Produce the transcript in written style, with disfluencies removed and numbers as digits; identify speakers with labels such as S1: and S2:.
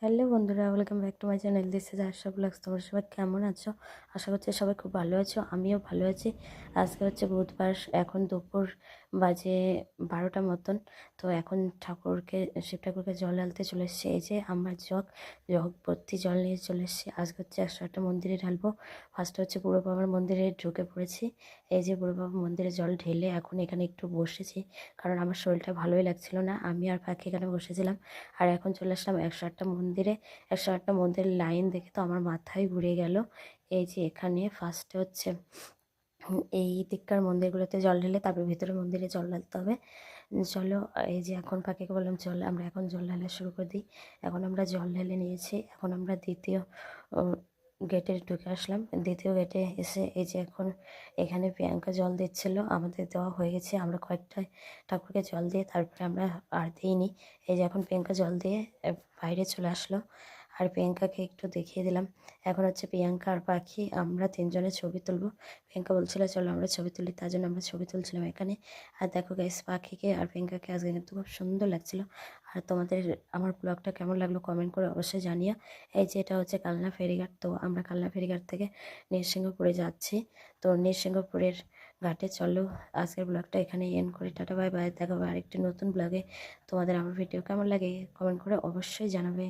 S1: Hello বন্ধুরা, welcome back to my channel. This is Asha blogs. তোমরা সবাই কেমন আছো? আশা করছি সবাই খুব ভালো আছো, আমিও ভালো আছি। আজকে হচ্ছে বুধবার, এখন দুপুর বাজে 12টা মতন। তো এখন শিব ঠাকুরকে জল ঢালতে চলে এসেছি। এই যে আমার জগ ভর্তি জল নিয়ে চলে এসেছি। আজকে হচ্ছে 108টা মন্দিরে ঢালবো। ফার্স্টে হচ্ছে বুড়ো বাবার মন্দিরে ঢুকে পড়েছি। এই যে বুড়ো বাবার মন্দিরে জল ঢেলে এখন এখানে একটু বসেছি, কারণ আমার শরীরটা ভালোই লাগছিল না। আমি আর পাখি এখানে বসেছিলাম। আর এখন চলে আসলাম 108টা মন্দিরে। 108টা মন্দিরের লাইন দেখে তো আমার মাথায় ঘুরে গেল। এই যে এখানে ফার্স্টে হচ্ছে এই দিককার মন্দিরগুলোতে জল ঢেলে তারপর ভিতরে মন্দিরে জল ঢালতে হবে। চলো, এই যে এখন পাখিকে বললাম চল আমরা এখন জল ঢালা শুরু করে দিই। এখন আমরা জল ঢেলে নিয়েছি। এখন আমরা দ্বিতীয় গেটে ঢুকে আসলাম। দ্বিতীয় গেটে এসে এই যে এখন এখানে প্রিয়াঙ্কা জল দিচ্ছিল, আমাদের দেওয়া হয়ে গেছে। আমরা কয়েকটা ঠাকুরকে জল দিয়ে তারপরে আমরা আর দিইনি। এই যে এখন প্রিয়াঙ্কা জল দিয়ে বাইরে চলে আসলো। আর প্রিয়াঙ্কাকে একটু দেখিয়ে দিলাম। এখন হচ্ছে প্রিয়াঙ্কা আর পাখি আমরা তিনজনের ছবি তুলবো। প্রিয়াঙ্কা বলছিল চলো আমরা ছবি তুলি, তার জন্য আমরা ছবি তুলছিলাম এখানে। আর দেখো গাইস, পাখিকে আর প্রিয়াঙ্কাকে আজকে কিন্তু খুব সুন্দর লাগছিল। আর তোমাদের আমার ব্লগটা কেমন লাগলো কমেন্ট করে অবশ্যই জানিও। এই যে এটা হচ্ছে কালনা ফেরিঘাট। তো আমরা কালনা ফেরিঘাট থেকে নৃসিংহপুরে যাচ্ছি। তো নৃসিংহপুরের ঘাটে চলো আজকের ব্লগটা এখানে এন্ড করি। Tata, bye bye. দেখা হবে আরেকটি নতুন ব্লগে। তোমাদের আমার ভিডিও কেমন লাগে কমেন্ট করে অবশ্যই জানাবে।